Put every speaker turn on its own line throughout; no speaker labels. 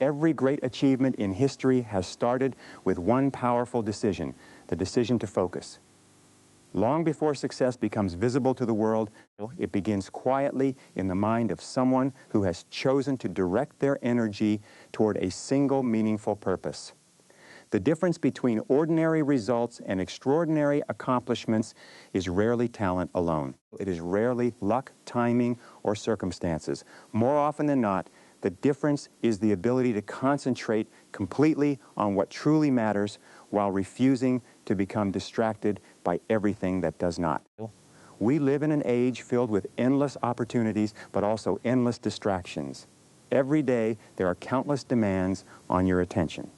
Every great achievement in history has started with one powerful decision, the decision to focus. Long before success becomes visible to the world, it begins quietly in the mind of someone who has chosen to direct their energy toward a single meaningful purpose. The difference between ordinary results and extraordinary accomplishments is rarely talent alone. It is rarely luck, timing, or circumstances. More often than not, the difference is the ability to concentrate completely on what truly matters while refusing to become distracted by everything that does not. We live in an age filled with endless opportunities, but also endless distractions. Every day, there are countless demands on your attention.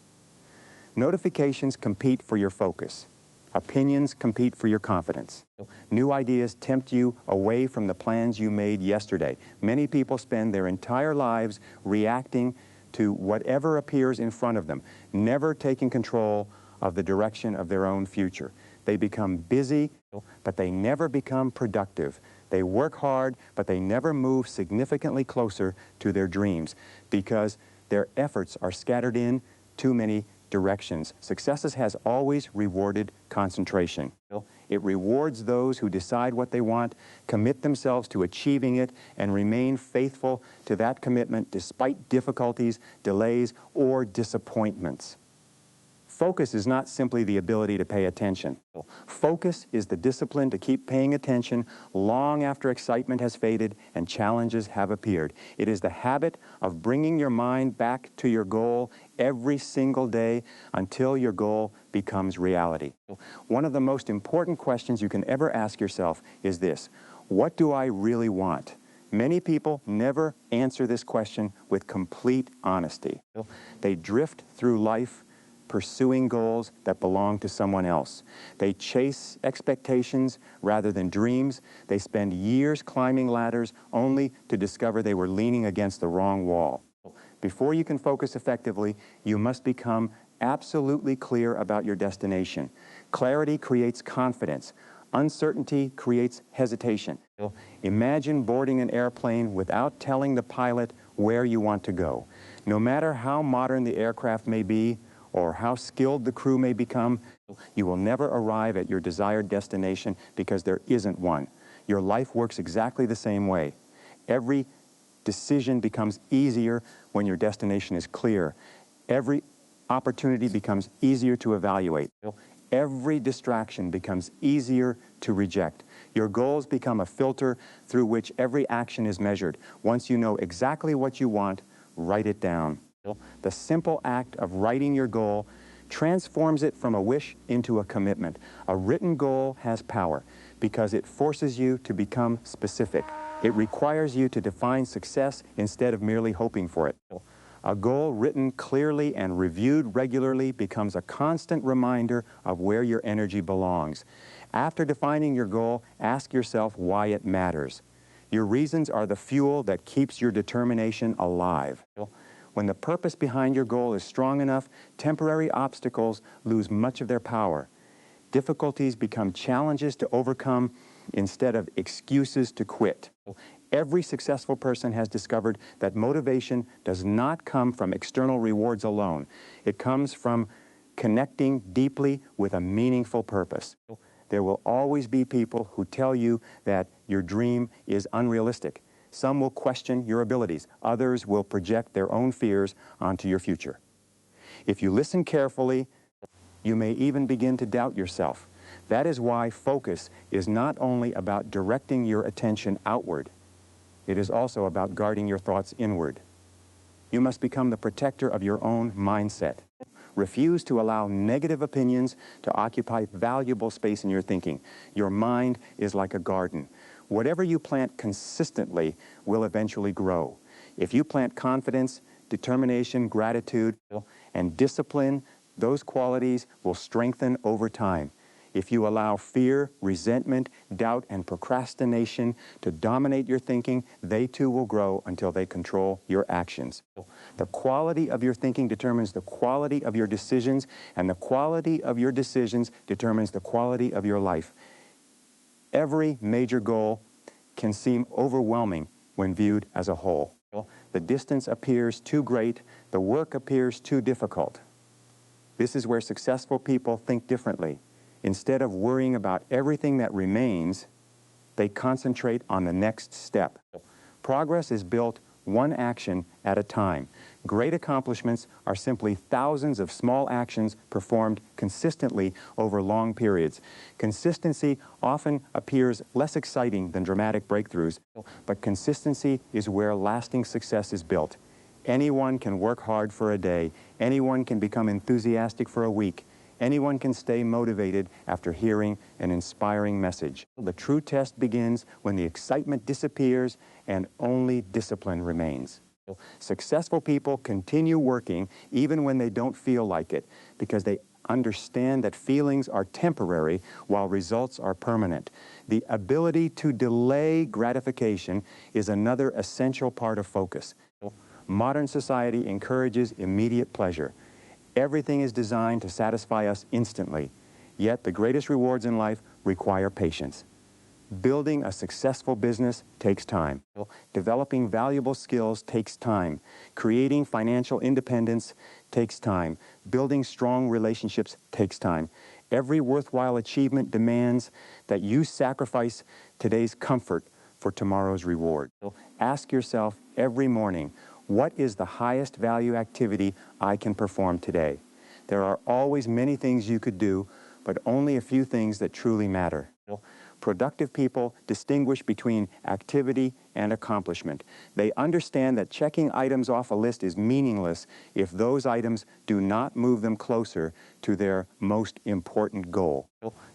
Notifications compete for your focus. Opinions compete for your confidence. New ideas tempt you away from the plans you made yesterday. Many people spend their entire lives reacting to whatever appears in front of them, never taking control of the direction of their own future. They become busy, but they never become productive. They work hard, but they never move significantly closer to their dreams because their efforts are scattered in too many directions. Success has always rewarded concentration. It rewards those who decide what they want, commit themselves to achieving it, and remain faithful to that commitment despite difficulties, delays, or disappointments. Focus is not simply the ability to pay attention. Focus is the discipline to keep paying attention long after excitement has faded and challenges have appeared. It is the habit of bringing your mind back to your goal every single day until your goal becomes reality. One of the most important questions you can ever ask yourself is this: what do I really want? Many people never answer this question with complete honesty. They drift through life pursuing goals that belong to someone else. They chase expectations rather than dreams. They spend years climbing ladders only to discover they were leaning against the wrong wall. Before you can focus effectively, you must become absolutely clear about your destination. Clarity creates confidence. Uncertainty creates hesitation. Imagine boarding an airplane without telling the pilot where you want to go. No matter how modern the aircraft may be, or how skilled the crew may become, you will never arrive at your desired destination because there isn't one. Your life works exactly the same way. Every decision becomes easier when your destination is clear. Every opportunity becomes easier to evaluate. Every distraction becomes easier to reject. Your goals become a filter through which every action is measured. Once you know exactly what you want, write it down. The simple act of writing your goal transforms it from a wish into a commitment. A written goal has power because it forces you to become specific. It requires you to define success instead of merely hoping for it. A goal written clearly and reviewed regularly becomes a constant reminder of where your energy belongs. After defining your goal, ask yourself why it matters. Your reasons are the fuel that keeps your determination alive. When the purpose behind your goal is strong enough, temporary obstacles lose much of their power. Difficulties become challenges to overcome instead of excuses to quit. Every successful person has discovered that motivation does not come from external rewards alone. It comes from connecting deeply with a meaningful purpose. There will always be people who tell you that your dream is unrealistic. Some will question your abilities. Others will project their own fears onto your future. If you listen carefully, you may even begin to doubt yourself. That is why focus is not only about directing your attention outward, it is also about guarding your thoughts inward. You must become the protector of your own mindset. Refuse to allow negative opinions to occupy valuable space in your thinking. Your mind is like a garden. Whatever you plant consistently will eventually grow. If you plant confidence, determination, gratitude, and discipline, those qualities will strengthen over time. If you allow fear, resentment, doubt, and procrastination to dominate your thinking, they too will grow until they control your actions. The quality of your thinking determines the quality of your decisions, and the quality of your decisions determines the quality of your life. Every major goal can seem overwhelming when viewed as a whole. The distance appears too great The work appears too difficult. This is where successful people think differently. Instead of worrying about everything that remains, they concentrate on the next step. Progress is built one action at a time. Great accomplishments are simply thousands of small actions performed consistently over long periods. Consistency often appears less exciting than dramatic breakthroughs, but consistency is where lasting success is built. Anyone can work hard for a day. Anyone can become enthusiastic for a week. Anyone can stay motivated after hearing an inspiring message. The true test begins when the excitement disappears and only discipline remains. Successful people continue working even when they don't feel like it, because they understand that feelings are temporary while results are permanent. The ability to delay gratification is another essential part of focus. Modern society encourages immediate pleasure. Everything is designed to satisfy us instantly, yet the greatest rewards in life require patience. Building a successful business takes time. Developing valuable skills takes time. Creating financial independence takes time. Building strong relationships takes time. Every worthwhile achievement demands that you sacrifice today's comfort for tomorrow's reward. Ask yourself every morning, what is the highest value activity I can perform today? There are always many things you could do, but only a few things that truly matter. Productive people distinguish between activity and accomplishment. They understand that checking items off a list is meaningless if those items do not move them closer to their most important goal.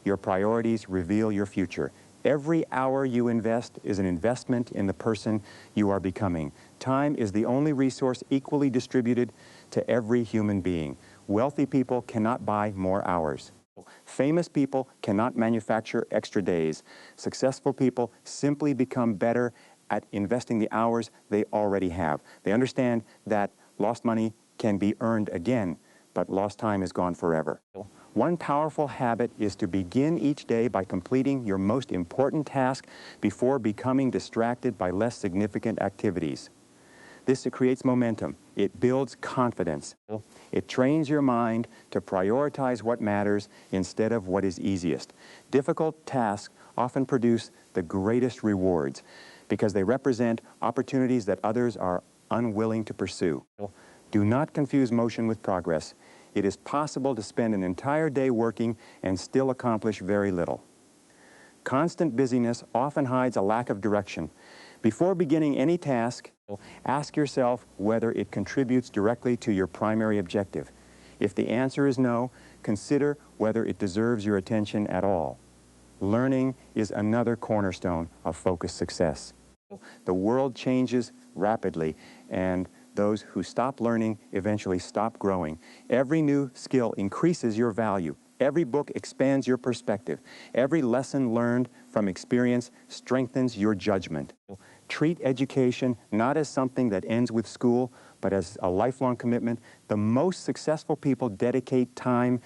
Your priorities reveal your future. Every hour you invest is an investment in the person you are becoming. Time is the only resource equally distributed to every human being. Wealthy people cannot buy more hours. Famous people cannot manufacture extra days. Successful people simply become better at investing the hours they already have. They understand that lost money can be earned again, but lost time is gone forever. One powerful habit is to begin each day by completing your most important task before becoming distracted by less significant activities. This creates momentum. It builds confidence. It trains your mind to prioritize what matters instead of what is easiest. Difficult tasks often produce the greatest rewards because they represent opportunities that others are unwilling to pursue. Do not confuse motion with progress. It is possible to spend an entire day working and still accomplish very little. Constant busyness often hides a lack of direction. Before beginning any task, ask yourself whether it contributes directly to your primary objective. If the answer is no, consider whether it deserves your attention at all. Learning is another cornerstone of focused success. The world changes rapidly, and those who stop learning eventually stop growing. Every new skill increases your value. Every book expands your perspective. Every lesson learned from experience strengthens your judgment. Treat education not as something that ends with school, but as a lifelong commitment. The most successful people dedicate time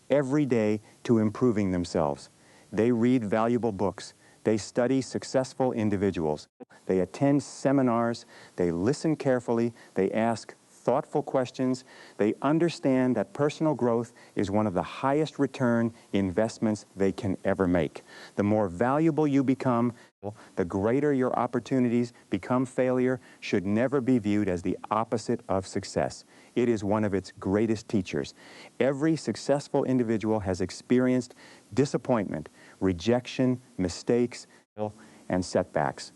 every day to improving themselves. They read valuable books. They study successful individuals. They attend seminars. They listen carefully. They ask thoughtful questions. They understand that personal growth is one of the highest return investments they can ever make. The more valuable you become, the greater your opportunities. Become failure should never be viewed as the opposite of success. It is one of its greatest teachers. Every successful individual has experienced disappointment, rejection, mistakes, and setbacks.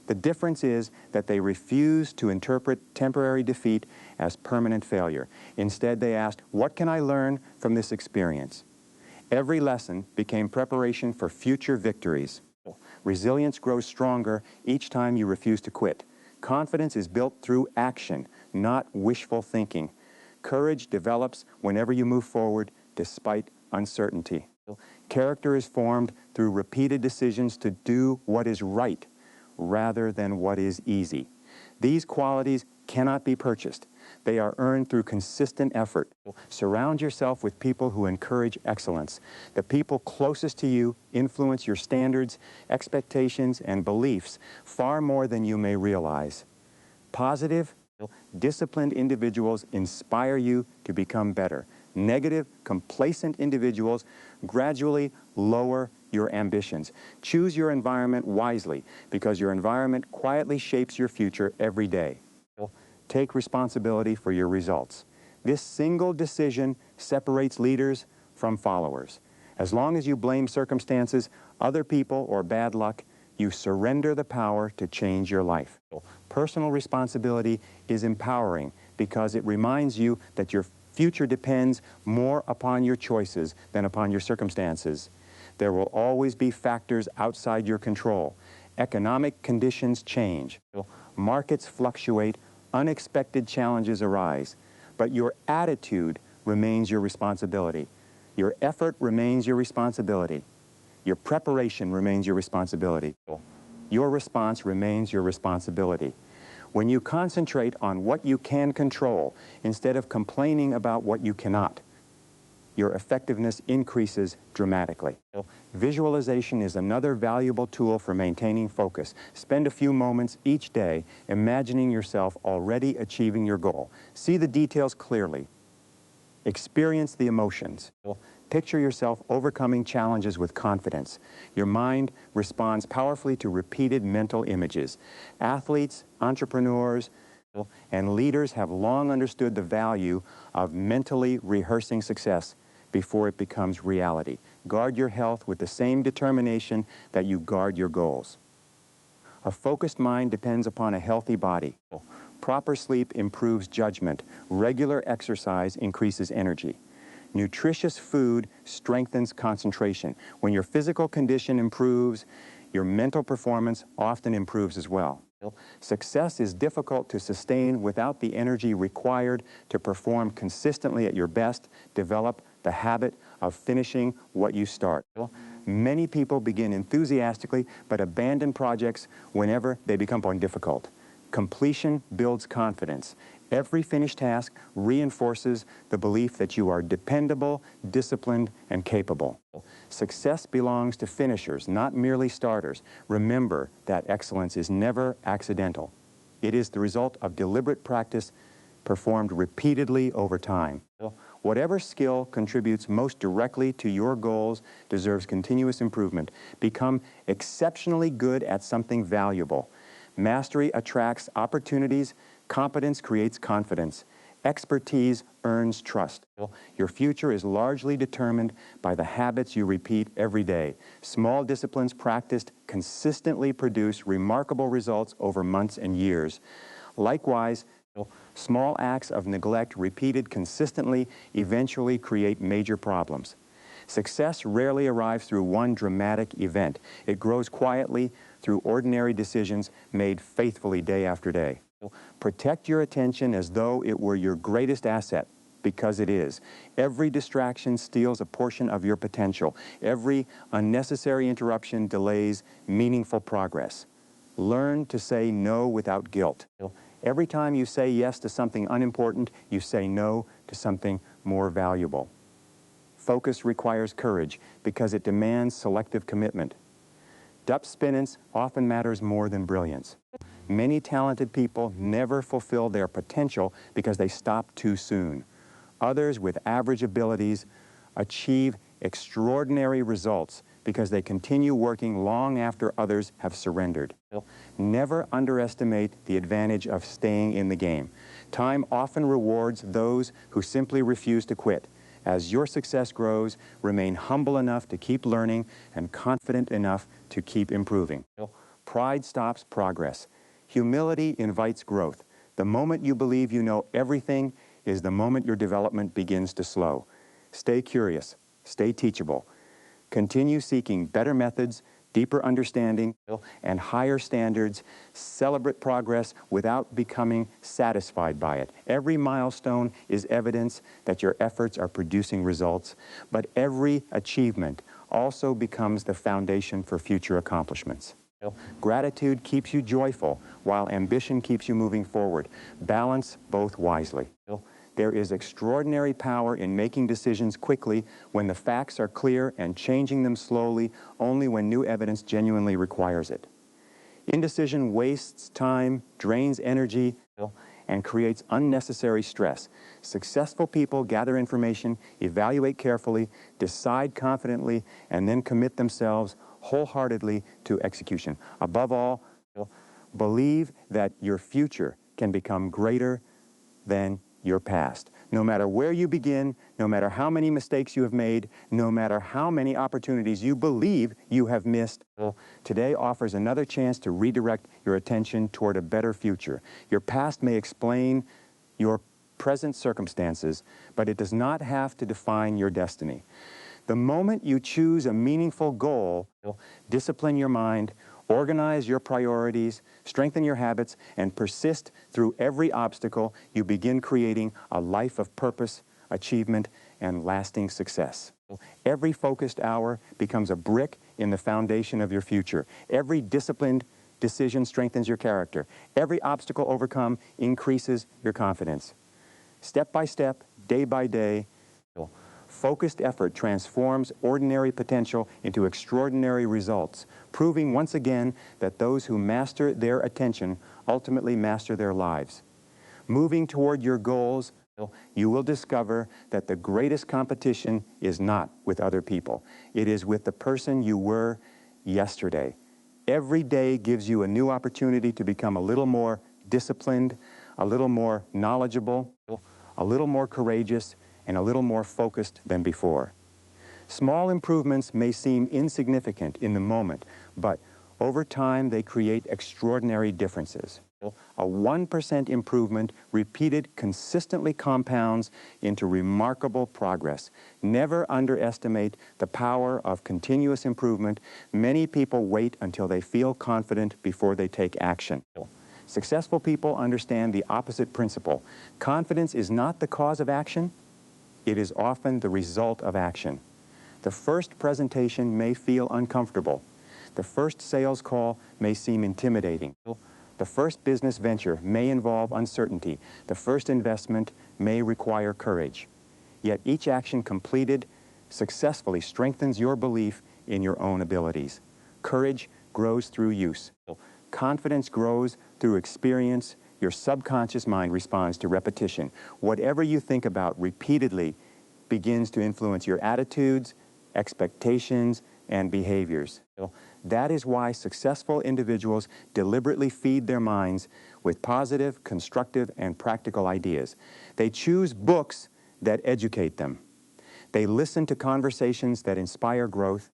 The difference is that they refuse to interpret temporary defeat as permanent failure. Instead, they asked, what can I learn from this experience? Every lesson became preparation for future victories. Resilience grows stronger each time you refuse to quit. Confidence is built through action, not wishful thinking. Courage develops whenever you move forward despite uncertainty. Character is formed through repeated decisions to do what is right rather than what is easy. These qualities cannot be purchased. They are earned through consistent effort. Surround yourself with people who encourage excellence. The people closest to you influence your standards, expectations, and beliefs far more than you may realize. Positive, Disciplined individuals inspire you to become better. Negative, complacent individuals gradually lower your ambitions. Choose your environment wisely, because your environment quietly shapes your future every day. Take responsibility for your results. This single decision separates leaders from followers. As long as you blame circumstances, other people, or bad luck, you surrender the power to change your life. Personal responsibility is empowering because it reminds you that your future depends more upon your choices than upon your circumstances. There will always be factors outside your control. Economic conditions change. Markets fluctuate. Unexpected challenges arise. But your attitude remains your responsibility. Your effort remains your responsibility. Your preparation remains your responsibility. Your response remains your responsibility. When you concentrate on what you can control instead of complaining about what you cannot, your effectiveness increases dramatically. Visualization is another valuable tool for maintaining focus. Spend a few moments each day imagining yourself already achieving your goal. See the details clearly. Experience the emotions. Picture yourself overcoming challenges with confidence. Your mind responds powerfully to repeated mental images. Athletes, entrepreneurs, and leaders have long understood the value of mentally rehearsing success before it becomes reality. Guard your health with the same determination that you guard your goals. A focused mind depends upon a healthy body. Proper sleep improves judgment. Regular exercise increases energy. Nutritious food strengthens concentration. When your physical condition improves, your mental performance often improves as well. Success is difficult to sustain without the energy required to perform consistently at your best. Develop the habit of finishing what you start. Many people begin enthusiastically but abandon projects whenever they become more difficult. Completion builds confidence. Every finished task reinforces the belief that you are dependable, disciplined, and capable. Success belongs to finishers, not merely starters. Remember that excellence is never accidental. It is the result of deliberate practice performed repeatedly over time. Whatever skill contributes most directly to your goals deserves continuous improvement. Become exceptionally good at something valuable. Mastery attracts opportunities. Competence creates confidence. Expertise earns trust. Your future is largely determined by the habits you repeat every day. Small disciplines practiced consistently produce remarkable results over months and years. Likewise, small acts of neglect repeated consistently eventually create major problems. Success rarely arrives through one dramatic event. It grows quietly through ordinary decisions made faithfully day after day. Protect your attention as though it were your greatest asset, because it is. Every distraction steals a portion of your potential. Every unnecessary interruption delays meaningful progress. Learn to say no without guilt. Every time you say yes to something unimportant, you say no to something more valuable. Focus requires courage because it demands selective commitment. Dupspinance often matters more than brilliance. Many talented people never fulfill their potential because they stop too soon. Others with average abilities achieve extraordinary results because they continue working long after others have surrendered. Never underestimate the advantage of staying in the game. Time often rewards those who simply refuse to quit. As your success grows, remain humble enough to keep learning and confident enough to keep improving. Pride stops progress. Humility invites growth. The moment you believe you know everything is the moment your development begins to slow. Stay curious. Stay teachable. Continue seeking better methods, deeper understanding, and higher standards. Celebrate progress without becoming satisfied by it. Every milestone is evidence that your efforts are producing results, but every achievement also becomes the foundation for future accomplishments. Gratitude keeps you joyful, while ambition keeps you moving forward. Balance both wisely. There is extraordinary power in making decisions quickly when the facts are clear and changing them slowly only when new evidence genuinely requires it. Indecision wastes time, drains energy, and creates unnecessary stress. Successful people gather information, evaluate carefully, decide confidently, and then commit themselves wholeheartedly to execution. Above all, believe that your future can become greater than your past. No matter where you begin, no matter how many mistakes you have made, no matter how many opportunities you believe you have missed, today offers another chance to redirect your attention toward a better future. Your past may explain your present circumstances, but it does not have to define your destiny. The moment you choose a meaningful goal, discipline your mind, organize your priorities, strengthen your habits, and persist through every obstacle, you begin creating a life of purpose, achievement, and lasting success. Every focused hour becomes a brick in the foundation of your future. Every disciplined decision strengthens your character. Every obstacle overcome increases your confidence. Step by step, day by day, focused effort transforms ordinary potential into extraordinary results, proving once again that those who master their attention ultimately master their lives. Moving toward your goals, you will discover that the greatest competition is not with other people. It is with the person you were yesterday. Every day gives you a new opportunity to become a little more disciplined, a little more knowledgeable, a little more courageous, and a little more focused than before. Small improvements may seem insignificant in the moment, but over time they create extraordinary differences. A 1% improvement repeated consistently compounds into remarkable progress. Never underestimate the power of continuous improvement. Many people wait until they feel confident before they take action. Successful people understand the opposite principle. Confidence is not the cause of action. It is often the result of action. The first presentation may feel uncomfortable. The first sales call may seem intimidating. The first business venture may involve uncertainty. The first investment may require courage. Yet each action completed successfully strengthens your belief in your own abilities. Courage grows through use. Confidence grows through experience. Your subconscious mind responds to repetition. Whatever you think about repeatedly begins to influence your attitudes, expectations, and behaviors. That is why successful individuals deliberately feed their minds with positive, constructive, and practical ideas. They choose books that educate them. They listen to conversations that inspire growth.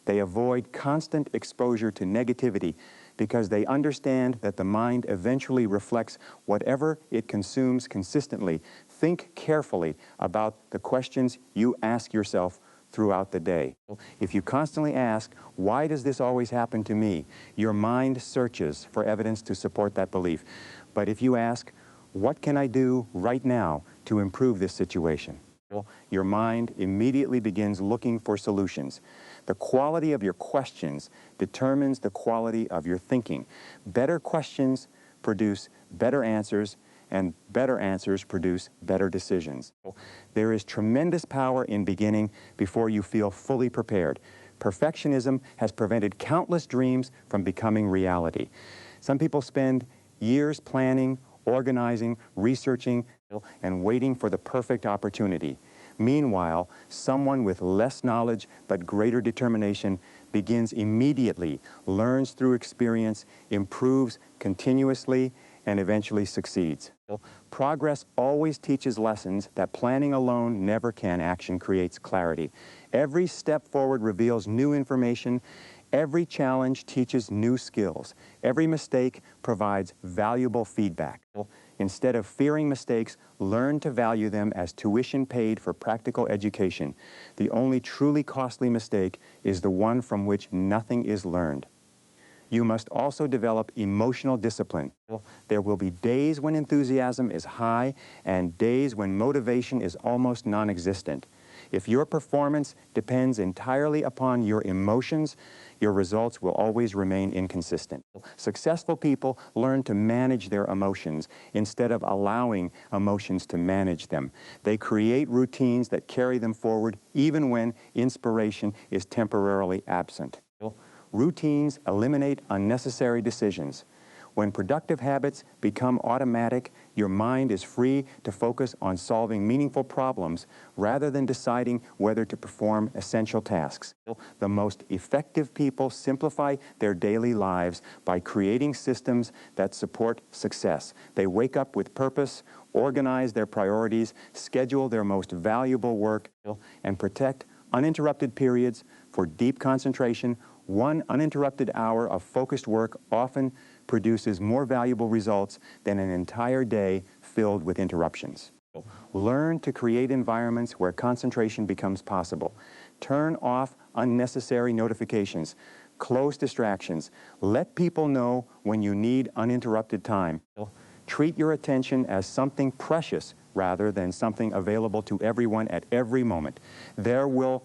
They avoid constant exposure to negativity because they understand that the mind eventually reflects whatever it consumes consistently. Think carefully about the questions you ask yourself throughout the day. If you constantly ask, why does this always happen to me? Your mind searches for evidence to support that belief. But if you ask, what can I do right now to improve this situation? Your mind immediately begins looking for solutions. The quality of your questions determines the quality of your thinking. Better questions produce better answers, and better answers produce better decisions. There is tremendous power in beginning before you feel fully prepared. Perfectionism has prevented countless dreams from becoming reality. Some people spend years planning, organizing, researching, and waiting for the perfect opportunity. Meanwhile, someone with less knowledge but greater determination begins immediately, learns through experience, improves continuously, and eventually succeeds. Progress always teaches lessons that planning alone never can. Action creates clarity. Every step forward reveals new information. Every challenge teaches new skills. Every mistake provides valuable feedback. Instead of fearing mistakes, learn to value them as tuition paid for practical education. The only truly costly mistake is the one from which nothing is learned. You must also develop emotional discipline. There will be days when enthusiasm is high and days when motivation is almost non-existent. If your performance depends entirely upon your emotions, your results will always remain inconsistent. Successful people learn to manage their emotions instead of allowing emotions to manage them. They create routines that carry them forward even when inspiration is temporarily absent. Routines eliminate unnecessary decisions. When productive habits become automatic, your mind is free to focus on solving meaningful problems rather than deciding whether to perform essential tasks. The most effective people simplify their daily lives by creating systems that support success. They wake up with purpose, organize their priorities, schedule their most valuable work, and protect uninterrupted periods for deep concentration. One uninterrupted hour of focused work often produces more valuable results than an entire day filled with interruptions. Learn to create environments where concentration becomes possible. Turn off unnecessary notifications. Close distractions. Let people know when you need uninterrupted time. Treat your attention as something precious rather than something available to everyone at every moment. There will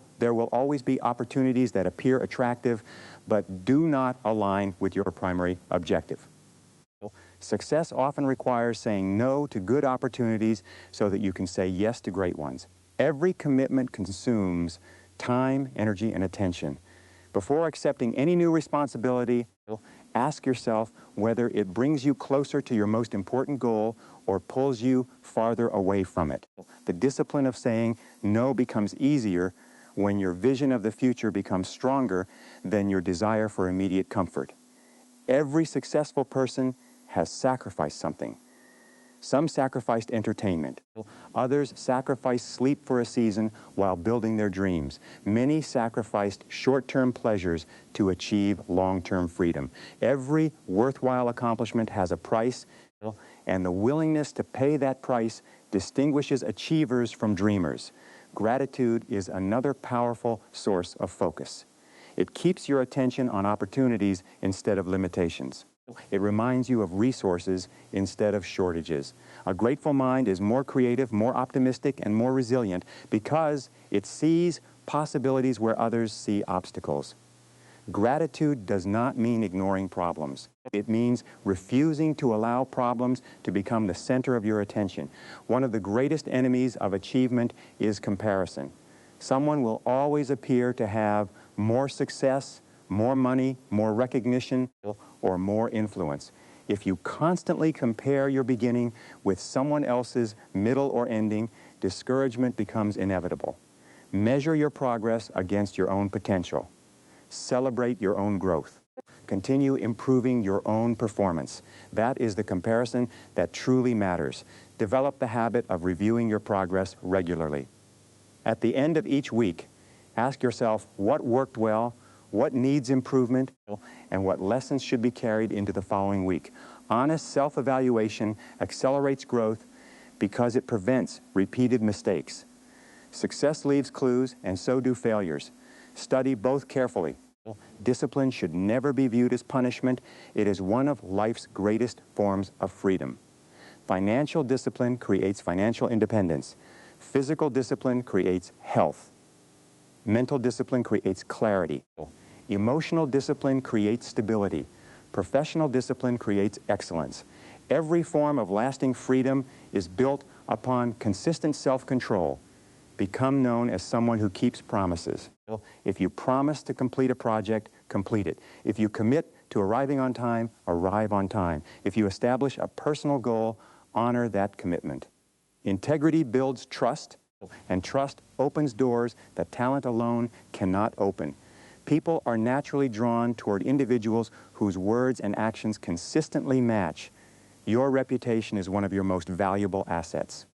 always be opportunities that appear attractive, but do not align with your primary objective. Success often requires saying no to good opportunities so that you can say yes to great ones. Every commitment consumes time, energy, and attention. Before accepting any new responsibility, ask yourself whether it brings you closer to your most important goal or pulls you farther away from it. The discipline of saying no becomes easier when your vision of the future becomes stronger than your desire for immediate comfort. Every successful person has sacrificed something. Some sacrificed entertainment. Others sacrificed sleep for a season while building their dreams. Many sacrificed short-term pleasures to achieve long-term freedom. Every worthwhile accomplishment has a price, and the willingness to pay that price distinguishes achievers from dreamers. Gratitude is another powerful source of focus. It keeps your attention on opportunities instead of limitations. It reminds you of resources instead of shortages. A grateful mind is more creative, more optimistic, and more resilient because it sees possibilities where others see obstacles. Gratitude does not mean ignoring problems. It means refusing to allow problems to become the center of your attention. One of the greatest enemies of achievement is comparison. Someone will always appear to have more success, more money, more recognition, or more influence. If you constantly compare your beginning with someone else's middle or ending, discouragement becomes inevitable. Measure your progress against your own potential. Celebrate your own growth. Continue improving your own performance. That is the comparison that truly matters. Develop the habit of reviewing your progress regularly. At the end of each week, ask yourself what worked well, what needs improvement, and what lessons should be carried into the following week. Honest self-evaluation accelerates growth because it prevents repeated mistakes. Success leaves clues, and so do failures. Study both carefully. Discipline should never be viewed as punishment. It is one of life's greatest forms of freedom. Financial discipline creates financial independence. Physical discipline creates health. Mental discipline creates clarity. Emotional discipline creates stability. Professional discipline creates excellence. Every form of lasting freedom is built upon consistent self-control. Become known as someone who keeps promises. If you promise to complete a project, complete it. If you commit to arriving on time, arrive on time. If you establish a personal goal, honor that commitment. Integrity builds trust, and trust opens doors that talent alone cannot open. People are naturally drawn toward individuals whose words and actions consistently match. Your reputation is one of your most valuable assets.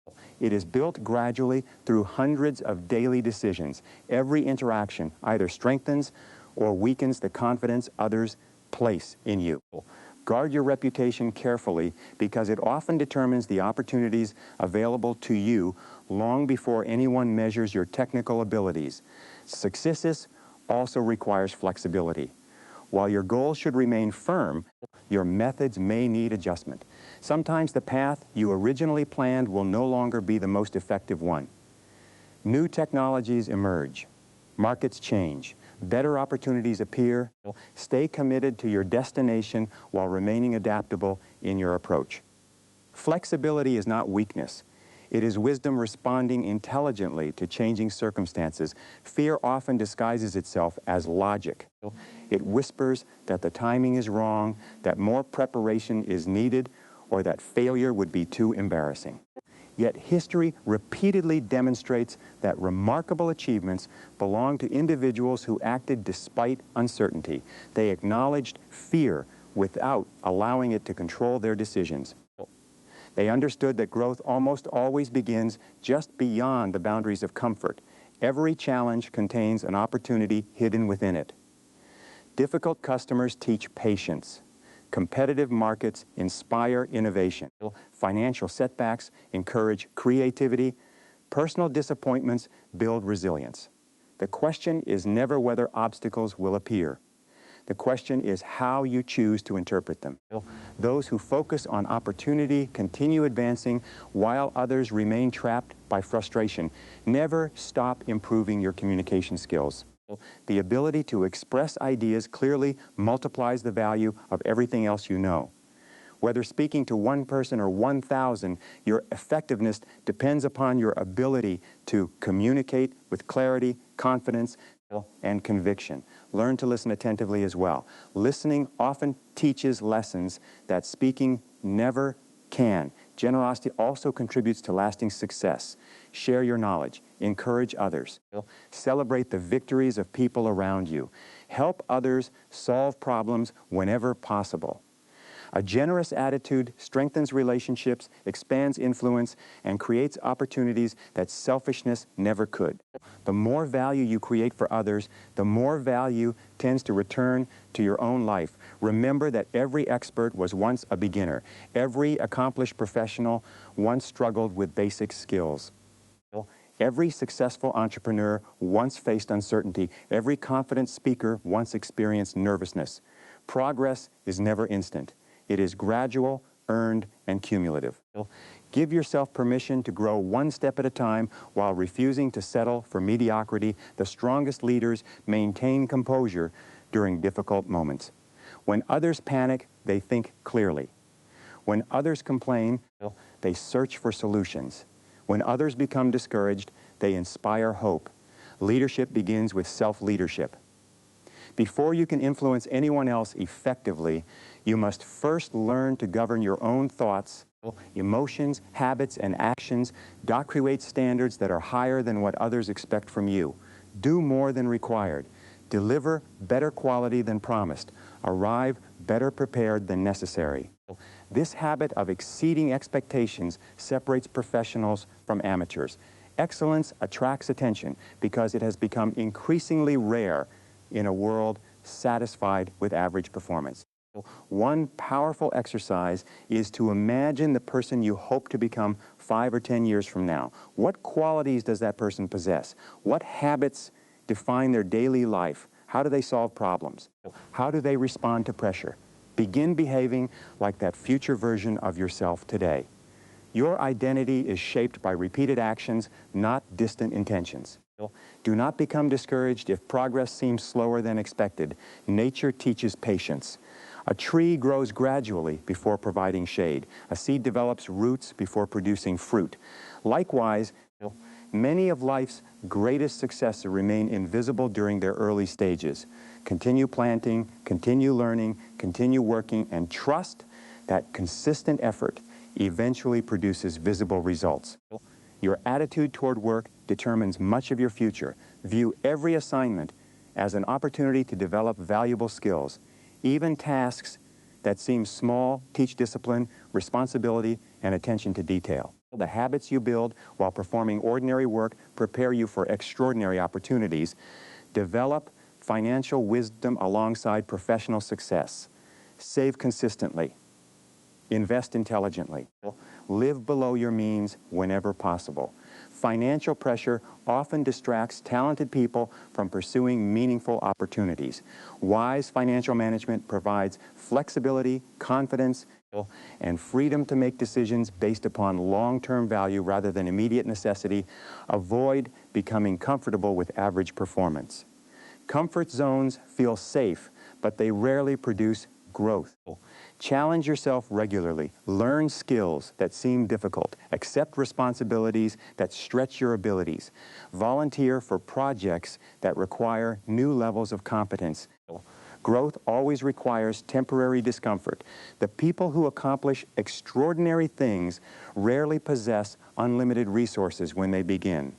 It is built gradually through hundreds of daily decisions. Every interaction either strengthens or weakens the confidence others place in you. Guard your reputation carefully because it often determines the opportunities available to you long before anyone measures your technical abilities. Success also requires flexibility. While your goals should remain firm, your methods may need adjustment. Sometimes the path you originally planned will no longer be the most effective one. New technologies emerge. Markets change. Better opportunities appear. Stay committed to your destination while remaining adaptable in your approach. Flexibility is not weakness. It is wisdom responding intelligently to changing circumstances. Fear often disguises itself as logic. It whispers that the timing is wrong, that more preparation is needed, or that failure would be too embarrassing. Yet history repeatedly demonstrates that remarkable achievements belong to individuals who acted despite uncertainty. They acknowledged fear without allowing it to control their decisions. They understood that growth almost always begins just beyond the boundaries of comfort. Every challenge contains an opportunity hidden within it. Difficult customers teach patience. Competitive markets inspire innovation. Financial setbacks encourage creativity. Personal disappointments build resilience. The question is never whether obstacles will appear. The question is how you choose to interpret them. Those who focus on opportunity continue advancing while others remain trapped by frustration. Never stop improving your communication skills. The ability to express ideas clearly multiplies the value of everything else you know. Whether speaking to one person or 1,000, your effectiveness depends upon your ability to communicate with clarity, confidence, and conviction. Learn to listen attentively as well. Listening often teaches lessons that speaking never can. Generosity also contributes to lasting success. Share your knowledge. Encourage others. Celebrate the victories of people around you. Help others solve problems whenever possible. A generous attitude strengthens relationships, expands influence, and creates opportunities that selfishness never could. The more value you create for others, the more value tends to return to your own life. Remember that every expert was once a beginner. Every accomplished professional once struggled with basic skills. Every successful entrepreneur once faced uncertainty. Every confident speaker once experienced nervousness. Progress is never instant. It is gradual, earned, and cumulative. Give yourself permission to grow one step at a time while refusing to settle for mediocrity. The strongest leaders maintain composure during difficult moments. When others panic, they think clearly. When others complain, they search for solutions. When others become discouraged, they inspire hope. Leadership begins with self-leadership. Before you can influence anyone else effectively, you must first learn to govern your own thoughts, emotions, habits, and actions. Create standards that are higher than what others expect from you. Do more than required. Deliver better quality than promised. Arrive better prepared than necessary. This habit of exceeding expectations separates professionals from amateurs. Excellence attracts attention because it has become increasingly rare in a world satisfied with average performance. One powerful exercise is to imagine the person you hope to become 5 or 10 years from now. What qualities does that person possess? What habits define their daily life? How do they solve problems? How do they respond to pressure? Begin behaving like that future version of yourself today. Your identity is shaped by repeated actions, not distant intentions. Do not become discouraged if progress seems slower than expected. Nature teaches patience. A tree grows gradually before providing shade. A seed develops roots before producing fruit. Likewise, many of life's greatest successes remain invisible during their early stages. Continue planting, continue learning, continue working, and trust that consistent effort eventually produces visible results. Your attitude toward work determines much of your future. View every assignment as an opportunity to develop valuable skills. Even tasks that seem small teach discipline, responsibility, and attention to detail. The habits you build while performing ordinary work prepare you for extraordinary opportunities. Develop financial wisdom alongside professional success. Save consistently. Invest intelligently. Live below your means whenever possible. Financial pressure often distracts talented people from pursuing meaningful opportunities. Wise financial management provides flexibility, confidence, and freedom to make decisions based upon long-term value rather than immediate necessity. Avoid becoming comfortable with average performance. Comfort zones feel safe, but they rarely produce growth. Challenge yourself regularly. Learn skills that seem difficult. Accept responsibilities that stretch your abilities. Volunteer for projects that require new levels of competence. Growth always requires temporary discomfort. The people who accomplish extraordinary things rarely possess unlimited resources when they begin.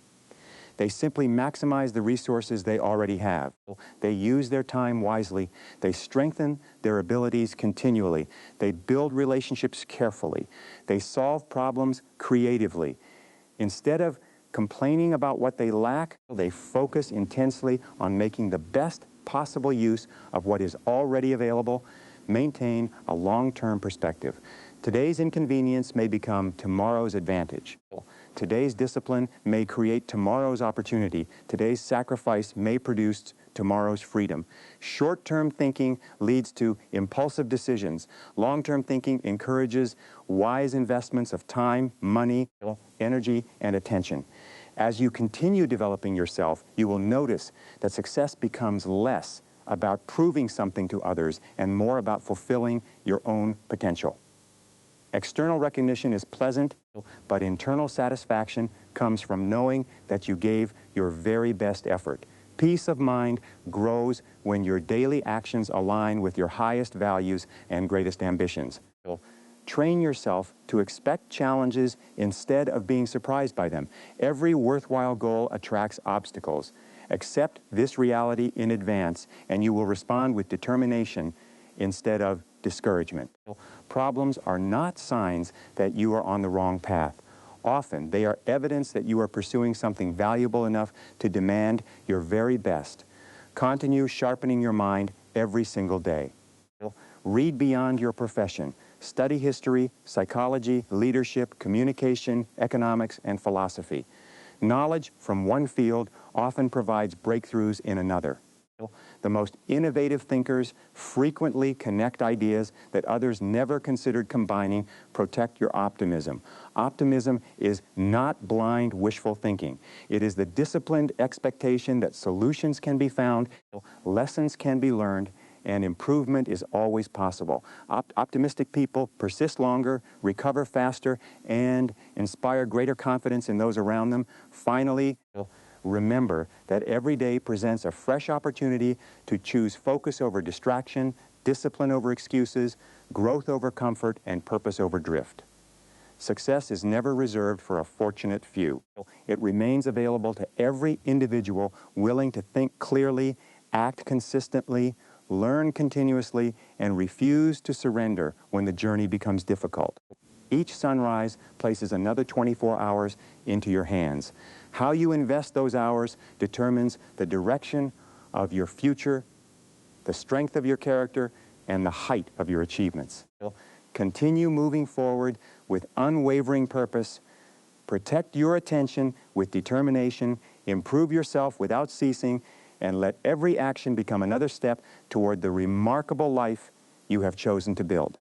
They simply maximize the resources they already have. They use their time wisely. They strengthen their abilities continually. They build relationships carefully. They solve problems creatively. Instead of complaining about what they lack, they focus intensely on making the best possible use of what is already available. Maintain a long-term perspective. Today's inconvenience may become tomorrow's advantage. Today's discipline may create tomorrow's opportunity. Today's sacrifice may produce tomorrow's freedom. Short-term thinking leads to impulsive decisions. Long-term thinking encourages wise investments of time, money, energy, and attention. As you continue developing yourself, you will notice that success becomes less about proving something to others and more about fulfilling your own potential. External recognition is pleasant, but internal satisfaction comes from knowing that you gave your very best effort. Peace of mind grows when your daily actions align with your highest values and greatest ambitions. Train yourself to expect challenges instead of being surprised by them. Every worthwhile goal attracts obstacles. Accept this reality in advance, and you will respond with determination instead of discouragement. Problems are not signs that you are on the wrong path. Often, they are evidence that you are pursuing something valuable enough to demand your very best. Continue sharpening your mind every single day. Read beyond your profession. Study history, psychology, leadership, communication, economics, and philosophy. Knowledge from one field often provides breakthroughs in another. The most innovative thinkers frequently connect ideas that others never considered combining. Protect your optimism. Optimism is not blind wishful thinking. It is the disciplined expectation that solutions can be found, lessons can be learned, and improvement is always possible. Optimistic people persist longer, recover faster, and inspire greater confidence in those around them. Finally, remember that every day presents a fresh opportunity to choose focus over distraction, discipline over excuses, growth over comfort, and purpose over drift. Success is never reserved for a fortunate few. It remains available to every individual willing to think clearly, act consistently, learn continuously, and refuse to surrender when the journey becomes difficult. Each sunrise places another 24 hours into your hands. How you invest those hours determines the direction of your future, the strength of your character, and the height of your achievements. Continue moving forward with unwavering purpose. Protect your attention with determination. Improve yourself without ceasing, and let every action become another step toward the remarkable life you have chosen to build.